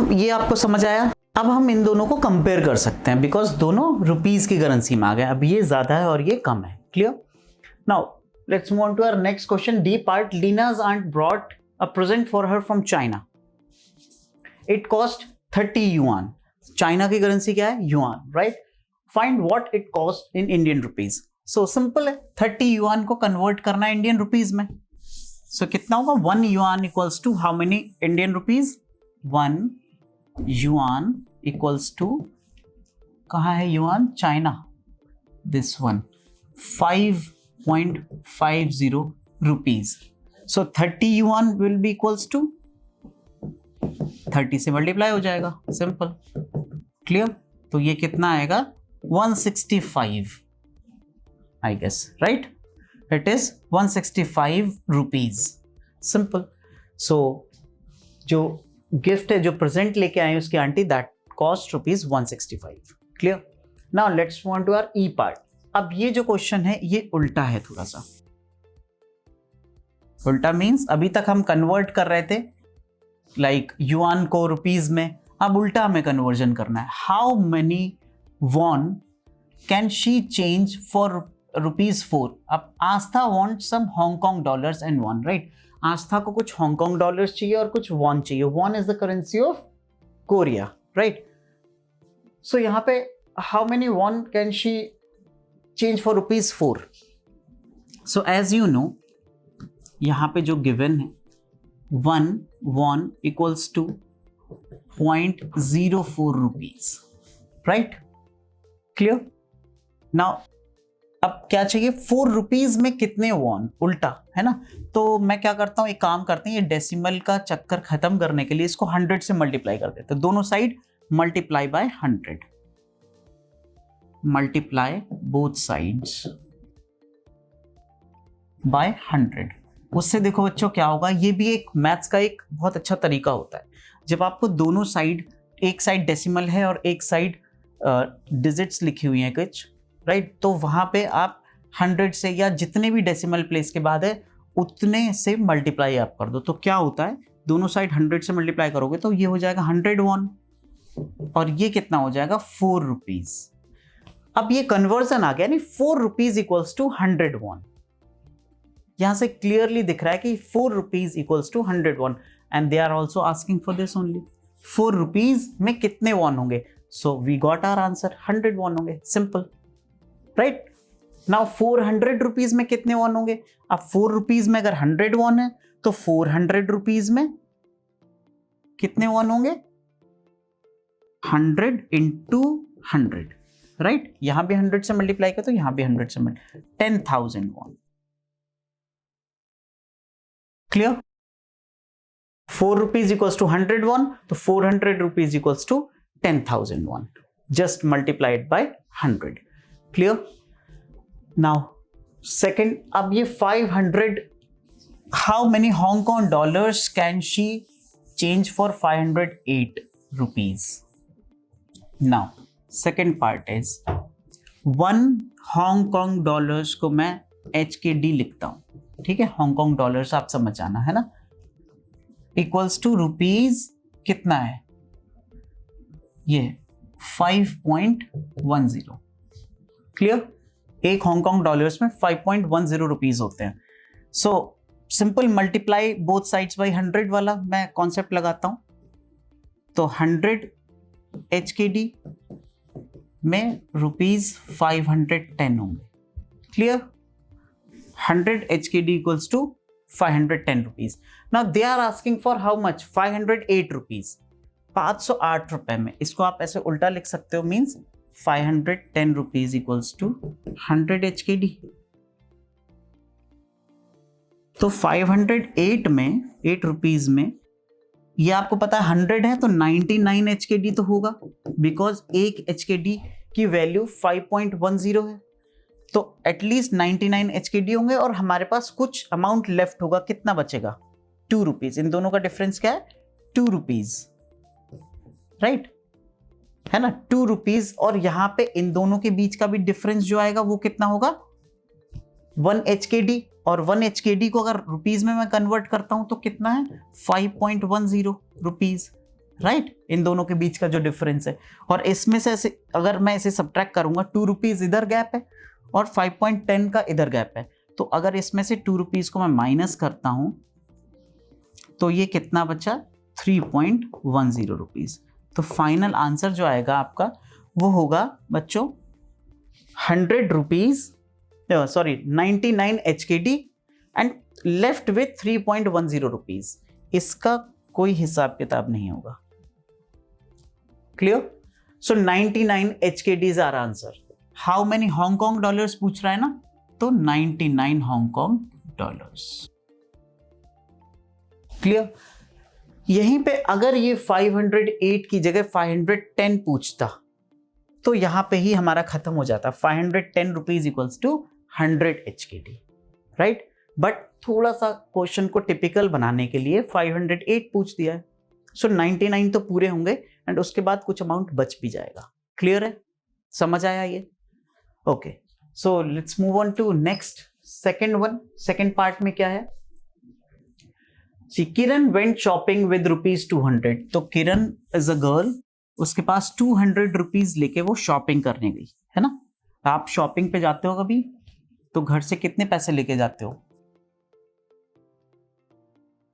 अब ये आपको समझ आया। अब हम इन दोनों को कंपेयर कर सकते हैं बिकॉज दोनों रुपीज की करेंसी में आ गए। अब ये ज्यादा है और ये कम है। Clear? Now let's move on to our next question. D part, लीना's aunt brought a present for her from China. It cost 30 yuan. China की करेंसी क्या है? Yuan, right? Find what it cost in Indian rupees. So simple है, 30 yuan को convert करना है Indian rupees में। सो कितना होगा? 1 yuan equals to how many Indian rupees? 1 yuan equals to, कहाँ है yuan? China, this one, 5.50 rupees. So 30 yuan will be equals to 30 से मल्टीप्लाई हो जाएगा, सिंपल। क्लियर? तो ये कितना आएगा? 165 I guess, right? It is 165 rupees, simple. So जो गिफ्ट है, जो प्रेजेंट लेके आए उसकी aunty, that cost rupees 165। Clear? Now let's move on to our E part. अब ये जो क्वेश्चन है ये उल्टा है थोड़ा सा। उल्टा मीन्स अभी तक हम कन्वर्ट कर रहे थे लाइक युआन को रुपीज में, अब उल्टा हमें कन्वर्जन करना है। How many won can she change for rupees 4? अब Aastha want some Hong Kong dollars and won, right? Aastha को कुछ हांगकांग डॉलर्स चाहिए और कुछ वॉन चाहिए। Won is the currency of Korea, right? So यहां पे how many won can she change for rupees 4? So as you know, यहां पे जो गिवन है 1 won equals to 0.04 rupees, right? Clear? Now अब क्या चाहिए? 4 रुपीज में कितने वॉन? उल्टा है ना? तो मैं क्या करता हूं, एक काम करते हैं, ये डेसिमल का चक्कर खत्म करने के लिए इसको 100 से मल्टीप्लाई कर देते हैं। दोनों side multiply by 100, multiply both sides by 100। उससे देखो बच्चों क्या होगा, ये भी एक मैथ्स का एक बहुत अच्छा तरीका होता है। जब आपको दोनों साइड, एक साइड डेसिमल है और एक साइड डिजिट्स लिखी हुई हैं कुछ, राइट? तो वहां पे आप 100 से या जितने भी डेसिमल प्लेस के बाद है उतने से मल्टीप्लाई आप कर दो। तो क्या होता है, दोनों साइड 100 से मल्टीप्लाई करोगे तो ये हो जाएगा 100 वॉन और ये कितना हो जाएगा? 4 रुपीज। अब ये कन्वर्जन आ गया, नहीं? 4 रुपीज इक्वल्स टू 100 वॉन। यहां से क्लियरली दिख रहा है कि 4 rupees equals to 100 won and they are also asking for this only. 4 rupees में कितने वॉन होंगे? So we got our answer, 100 won होंगे, सिंपल, राइट? नाउ 400 रुपीज में कितने वॉन होंगे? अब 4 रुपीज में अगर 100 वॉन है तो 400 रुपीज में कितने वॉन होंगे? 100 इंटू 100, राइट? यहां भी 100 से मल्टीप्लाई कर तो यहां भी 100 से multiply, 10,000 won. Clear? 4 rupees equals to 100 won, तो 400 rupees equals to 10,000 won, just multiplied by 100। Clear? Now second, अब ये 500, how many Hong Kong dollars can she change for 508 rupees? Now second part is 1 Hong Kong dollars को मैं HKD लिखता हूं, ठीक है? Hong Kong dollars आप समझ जाना है ना, इक्वल्स टू रुपीज कितना है? ये 5.10। क्लियर? एक हांगकांग डॉलर्स में 5.10 रुपीज होते हैं। So simple multiply both sides by 100 वाला मैं कॉन्सेप्ट लगाता हूं, तो 100 HKD में रुपीज 510 होंगे। Clear? 100 HKD equals to 510 rupees. Now they are asking for how much? 508 rupees. 508 रुपए में। इसको आप ऐसे उल्टा लिख सकते हो, means 510 rupees equals to 100 HKD। तो 508 में 8 रुपीज में, ये आपको पता है 100 है तो 99 HKD तो होगा, बिकॉज एक HKD की वैल्यू 5.10 है, तो एटलीस्ट 99 HKD होंगे और हमारे पास कुछ अमाउंट लेफ्ट होगा। कितना बचेगा? 2 रुपीज। इन दोनों का डिफरेंस क्या है? 2 रुपीज, राइट? है ना, 2 रुपीज। और यहां पे इन दोनों के बीच का भी डिफरेंस जो आएगा वो कितना होगा? 1 HKD। और 1 HKD को अगर रुपीज में मैं कन्वर्ट करता हूं तो कितना है? 5.10 रुपीज। राइट, इन दोनों के बीच का जो डिफरेंस है। और इसमें से ऐसे अगर मैं इसे सब्ट्रैक्ट करूंगा, 2 रुपीज इधर गैप है और 5.10 का इधर गैप है, तो अगर इसमें से 2 रुपीज को मैं माइनस करता हूं तो ये कितना बचा, 3.10 रुपीज। तो फाइनल आंसर जो आएगा आपका वो होगा बच्चों 100 rupees, sorry 99 HKD and left with 3.10 rupees. इसका कोई हिसाब किताब नहीं होगा। Clear? So 99 HKDs are answer. How many Hong Kong dollars पूछ रहा है ना, तो 99 हांगकांग डॉलर्स। क्लियर? यहीं पे अगर ये 508 की जगह 510 पूछता तो यहां पे ही हमारा खत्म हो जाता। 510 rupees equals to 100 HKD, right? But थोड़ा सा क्वेश्चन को टिपिकल बनाने के लिए 508 पूछ दिया है। सो 99 तो पूरे होंगे एंड उसके बाद कुछ अमाउंट बच भी जाएगा। क्लियर है? समझ आया ये? Okay, so let's move on to next second one. Second part में क्या है? Kiran went shopping with ₹200। तो किरण इज अ गर्ल, उसके पास 200 रुपीज लेके वो शॉपिंग करने गई, है ना? आप शॉपिंग पे जाते हो कभी तो घर से कितने पैसे लेके जाते हो?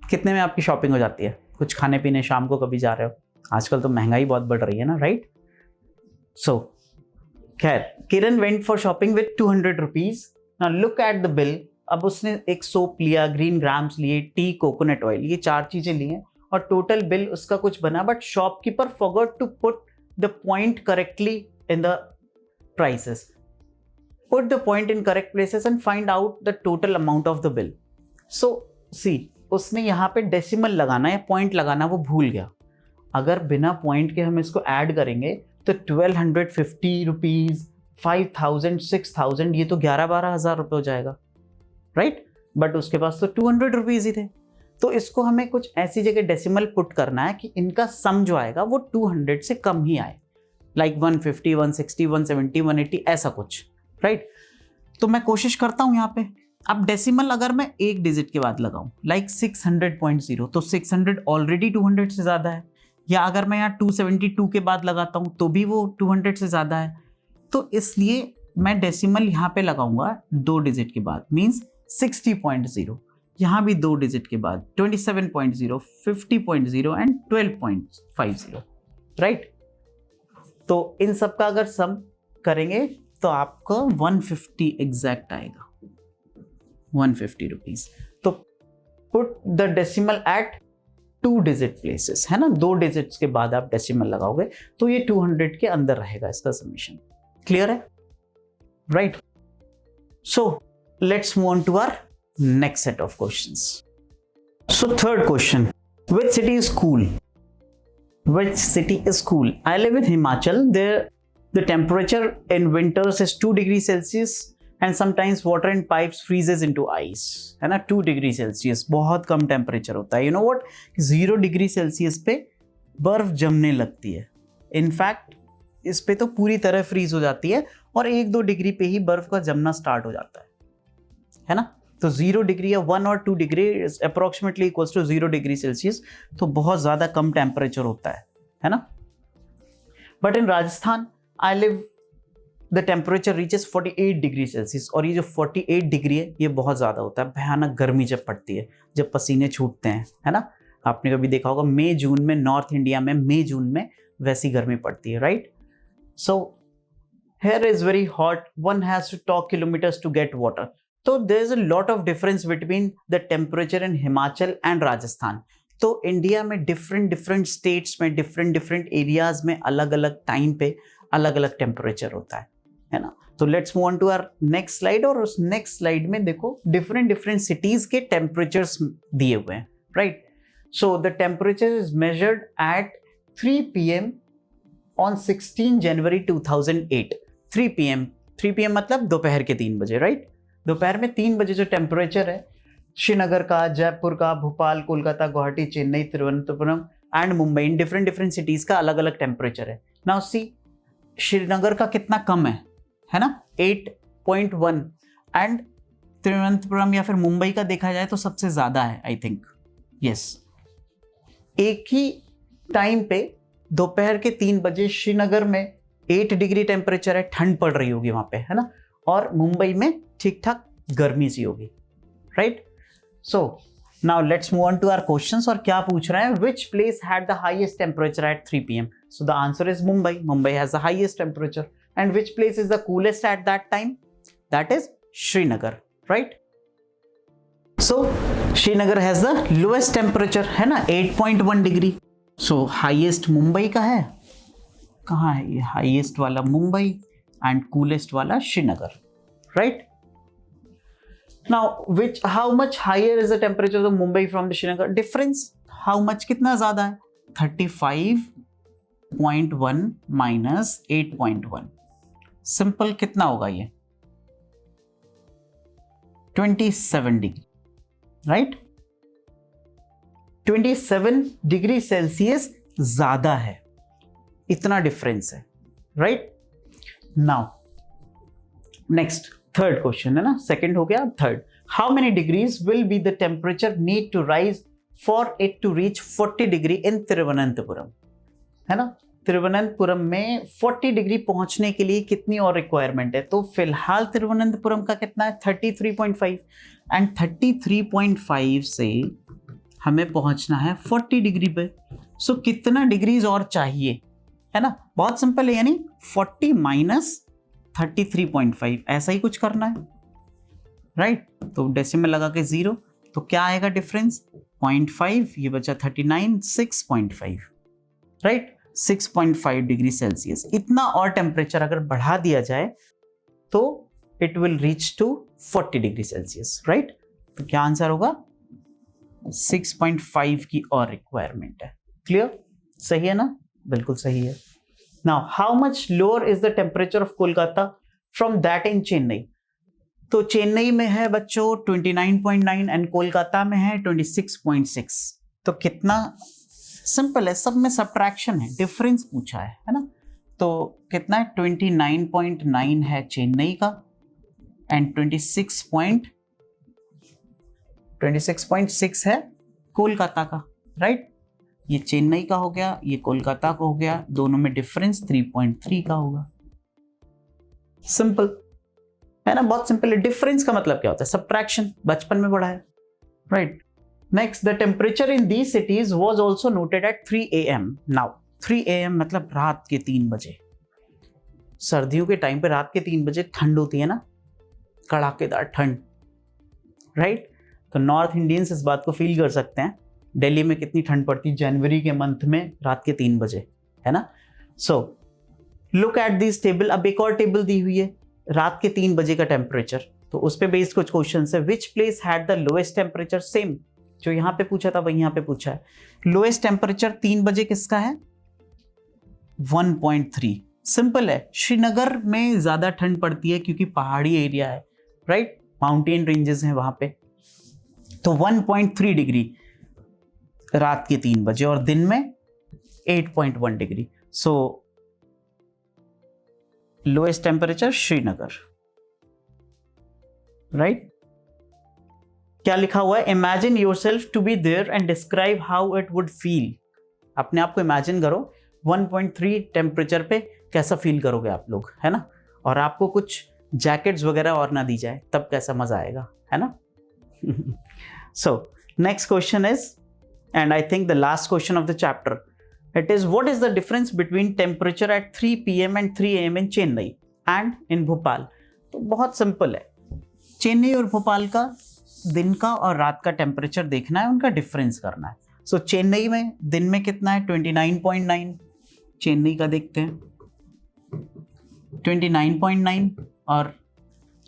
कितने में आपकी शॉपिंग हो जाती है? कुछ खाने पीने शाम को कभी जा रहे हो? आजकल तो महंगाई बहुत बढ़ रही है ना, राइट? सो खैर, Kiran went for shopping with 200 rupees. Now look at the bill. अब उसने एक सोप लिया, ग्रीन ग्राम्स लिए, टी, कोकोनट ऑयल, ये 4 चीजें ली हैं और टोटल बिल उसका कुछ बना। But shopkeeper forgot to put the point correctly in the prices. Put the point in correct places and find out the total amount of the bill. So see, उसने यहाँ पे डेसिमल लगाना या point लगाना वो भूल गया। अगर बिना पॉइंट के हम इसको ऐड करेंगे तो 1250 रुपीज, 5000, 6000, ये तो 11-12 हजार रुपये हो जाएगा, राइट? बट उसके पास तो 200 रुपीज ही थे। तो इसको हमें कुछ ऐसी जगह डेसिमल पुट करना है कि इनका सम जो आएगा वो 200 से कम ही आए, लाइक 150, 160, 170, 180, ऐसा कुछ, राइट? तो मैं कोशिश करता हूं यहाँ पे। अब डेसिमल अगर मैं एक डिजिट के बाद लगाऊं, लाइक 600.0, तो 600 ऑलरेडी 200 से ज्यादा है। या अगर मैं यहाँ 272 के बाद लगाता हूं तो भी वो 200 से ज्यादा है। तो इसलिए मैं डेसिमल यहाँ पे लगाऊंगा 2 डिजिट के बाद, मीन्स 60.0। यहाँ भी 2 डिजिट के बाद 27.0, 50.0 एंड 12.50, राइट? तो इन सब का अगर सम करेंगे तो आपको 150 एग्जैक्ट आएगा, 150 रुपीज। तो put the decimal at 2 digit places, है ना? 2 डिजिट्स के बाद आप डेसिमल लगाओगे तो ये 200 के अंदर रहेगा इसका समीशन। क्लियर है? Right? So let's move on to our next set of questions. So third question, which city is cool? Which city is cool? I live in Himachal. There the temperature in winters is 2 degrees Celsius and sometimes water in pipes freezes into ice, है ना? 2 degree Celsius बहुत कम temperature होता है। You know what, 0 degree Celsius पे बर्फ जमने लगती है। इनफैक्ट इस पे तो पूरी तरह फ्रीज हो जाती है और 1-2 डिग्री पे ही बर्फ का जमना स्टार्ट हो जाता है ना? तो 0 डिग्री या 1 और 2 degree is approximately equals to 0 degree celsius. तो बहुत ज्यादा कम टेम्परेचर होता है ना? But in Rajasthan I live, the temperature reaches 48 degree celsius. और ये जो 48 डिग्री है ये बहुत ज्यादा होता है। भयानक गर्मी जब पड़ती है, जब पसीने छूटते हैं, है ना? आपने कभी देखा होगा मई जून में, नॉर्थ इंडिया में मई जून में वैसी गर्मी पड़ती है, right? So here is very hot, one has to talk kilometers to get water. So there is a lot of difference between the temperature in Himachal and Rajasthan. तो इंडिया में different states में different areas में अलग अलग time पे अलग अलग temperature होता है ना? तो let's move on to our next slide. और उस नेक्स्ट स्लाइड में देखो डिफरेंट सिटीज के टेम्परेचर्स दिए हुए हैं, right? So the temperature is measured eight 3 PM on 16 January 2008। 3 PM मतलब दोपहर के 3 बजे, राइट? दोपहर में 3 बजे जो टेम्परेचर है श्रीनगर का, जयपुर का, Bhopal, Kolkata, Guwahati, Chennai, Thiruvananthapuram and Mumbai, in different cities का अलग अलग टेम्परेचर है। नाउ सी, श्रीनगर का कितना कम है ना? 8.1 एंड तिरुवनंतपुरम या फिर मुंबई का देखा जाए तो सबसे ज्यादा है, आई थिंक। यस, एक ही टाइम पे दोपहर के 3 बजे श्रीनगर में 8 डिग्री टेम्परेचर है, ठंड पड़ रही होगी वहां पे, है ना, और मुंबई में ठीक ठाक गर्मी सी होगी, right. So now let's move on to our questions. और क्या पूछ रहे हैं, which place had the highest temperature at 3 PM? So the answer is Mumbai. Mumbai has the highest temperature. And which place is the coolest at that time? That is Srinagar, right. So Srinagar has the lowest temperature, है ना, 8.1 डिग्री। सो highest Mumbai का है, कहाँ है ये highest वाला? Mumbai. And coolest वाला Srinagar, right. Now which, how much higher is the temperature of Mumbai from the Srinagar? Difference how much, कितना ज्यादा है? 35.1 माइनस 8.1, सिंपल कितना होगा ये? 27 डिग्री, राइट। 27 डिग्री सेल्सियस ज्यादा है, इतना डिफरेंस है, right. Now next third question है ना, सेकंड हो गया, third. How many degrees will be the temperature need to rise for it to reach 40 degree in Thiruvananthapuram? है ना, तिरुवनंतपुरम में 40 डिग्री पहुंचने के लिए कितनी और रिक्वायरमेंट है? तो फिलहाल तिरुवनंतपुरम का कितना है? 33.5। एंड 33.5 से हमें पहुंचना है 40 डिग्री पे। सो कितना डिग्रीज और चाहिए, है ना? बहुत सिंपल है, यानी 40 माइनस 33.5, ऐसा ही कुछ करना है, राइट। तो डेसिमल लगा के 0, तो क्या आएगा डिफरेंस? 0.5, ये बचा 39, 6.5, राइट। 6.5 degree Celsius. इतना और टेम्परेचर अगर बढ़ा दिया जाए तो it will reach to 40 degree celsius, right. तो क्या आंसर होगा? 6.5 की और रिक्वायरमेंट है। क्लियर? सही है ना? बिल्कुल सही है। Now, how much lower is the temperature of Kolkata from that in Chennai? तो चेन्नई में है बच्चों 29.9 एंड कोलकाता में है 26.6। तो कितना? सिंपल है, सब में सब्ट्रैक्शन है, डिफरेंस पूछा है ना। तो कितना है? 29.9 है चेन्नई का एंड 26.6 है कोलकाता का, राइट। ये चेन्नई का हो गया, ये कोलकाता का हो गया, दोनों में डिफरेंस 3.3 का होगा। सिंपल है ना, बहुत सिंपल है। डिफरेंस का मतलब क्या होता है? सब्ट्रैक्शन, बचपन में पढ़ा है, right. Next, the temperature in these cities was also noted at 3 AM। Now 3 AM मतलब रात के 3 बजे। सर्दियों के टाइम पे रात के 3 बजे ठंड होती है ना, कड़ाकेदार ठंड, राइट। तो नॉर्थ इंडियंस इस बात को फील कर सकते हैं। दिल्ली में कितनी ठंड पड़ती है जनवरी के मंथ में रात के 3 बजे, है ना। So look at this table. अब एक और टेबल दी हुई है रात के 3 बजे का टेम्परेचर, तो उस पे बेस्ड कुछ क्वेश्चन है। विच place had the lowest temperature? Same जो यहाँ पे पूछा था वही यहाँ पे पूछा है। लोएस्ट टेम्परेचर 3 बजे किसका है? 1.3। सिंपल है, श्रीनगर में ज्यादा ठंड पड़ती है क्योंकि पहाड़ी एरिया है, राइट, माउंटेन रेंजेस हैं वहां पे। तो 1.3 डिग्री रात के 3 बजे और दिन में 8.1 डिग्री। So lowest temperature Srinagar, right. क्या लिखा हुआ है? Imagine yourself to be there and describe how it would feel. अपने आप को इमेजिन करो 1.3 टेम्परेचर पे कैसा फील करोगे आप लोग, है ना। और आपको कुछ जैकेट्स वगैरह और ना दी जाए तब कैसा मजा आएगा, है ना। So next question is, and I think the last question of the chapter, it is what is the difference between temperature at 3 PM and 3 AM in Chennai and in Bhopal? तो बहुत सिंपल है, चेन्नई और भोपाल का दिन का और रात का टेम्परेचर देखना है, उनका डिफरेंस करना है। सो चेन्नई में दिन में कितना है? 29.9। चेन्नई का देखते हैं 29.9, और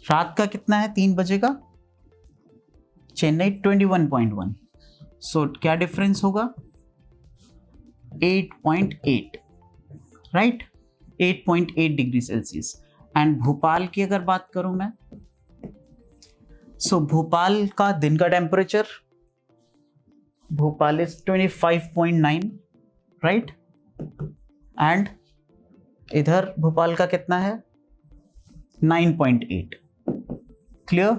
रात का कितना है 3 बजे का? चेन्नई 21.1। सो क्या डिफरेंस होगा? 8.8, right, 8.8 degree Celsius. And Bhopal की अगर बात करूं मैं, सो भोपाल का दिन का temperature, Bhopal is 25.9, right, and इधर भोपाल का कितना है? 9.8। क्लियर?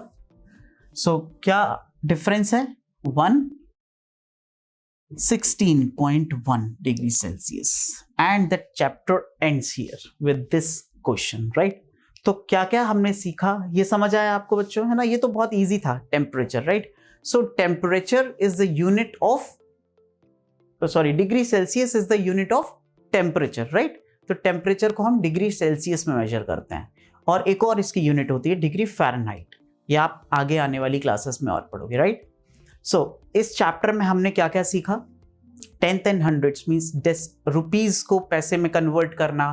सो क्या डिफरेंस है? 1 16.1 degree Celsius and the chapter ends here with this question, right? तो क्या क्या हमने सीखा, ये समझ आया आपको बच्चों, है ना? ये तो बहुत इजी था, temperature, right? So temperature is the unit of, sorry, degree Celsius is the unit of temperature, right? तो टेम्परेचर को हम डिग्री सेल्सियस में मेजर करते हैं, और एक और इसकी यूनिट होती है डिग्री फ़ारेनहाइट। ये आप आगे आने वाली क्लासेस में और पढ़ोगे, राइट? सो इस चैप्टर में हमने क्या क्या सीखा? Tenth and hundreds means rupees को पैसे में कन्वर्ट करना,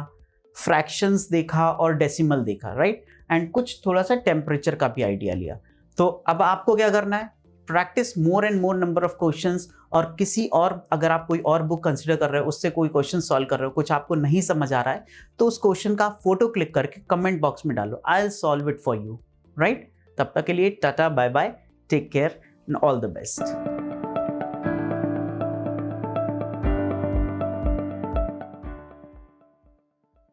फ्रैक्शंस देखा और डेसिमल देखा, राइट? एंड कुछ थोड़ा सा टेम्परेचर का भी आइडिया लिया। तो अब आपको क्या करना है? Practice more and more number of questions, और किसी और, अगर आप कोई और बुक कंसिडर कर रहे हो, उससे कोई क्वेश्चन सॉल्व कर रहे हो, कुछ आपको नहीं समझ आ रहा है, तो उस क्वेश्चन का फोटो क्लिक करके कमेंट बॉक्स में डालो, I will solve it for you, right? तब तक के लिए tata, bye bye, take care and all the best.